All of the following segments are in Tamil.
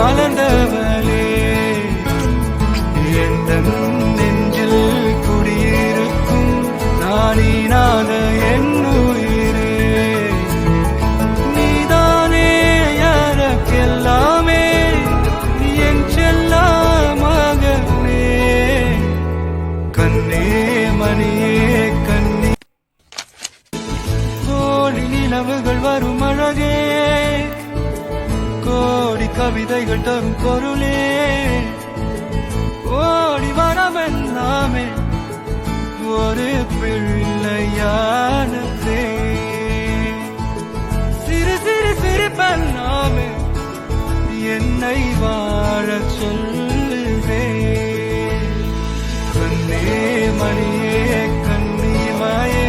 மலர்ந்தவளே எந்த நெஞ்சில் குடியிருக்கும் நானீனாக என்னுயிரே நீதானே யாருக்கெல்லாமே என் செல்ல மகனே கண்ணே மணியே கண்ணி கோடி நிலவுகள் வரும் அழகே கோடி கவிதைகள் தரும் பொருளே ஓடி வரவெல்லாமே ஒரு பிள்ளையானதே சிறு சிறு சிரிப்பெல்லாமே என்னை வாழச் சொல்லுவே கண்ணே மணியே கண்ணிமாயே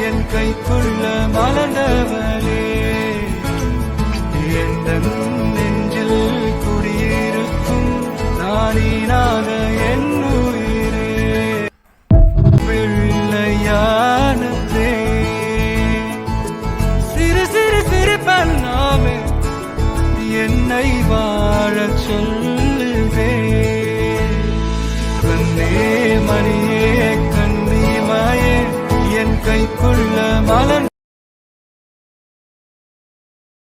என் கைக்குள்ள மலர்ந்தவளே எந்த நெஞ்சில் குடியிருக்கும் நானீனாக என்னுயிரே பிள்ளையானதே சிறு சிறு சிரிப்பெல்லாமே என்னை வாழச் சொல்ல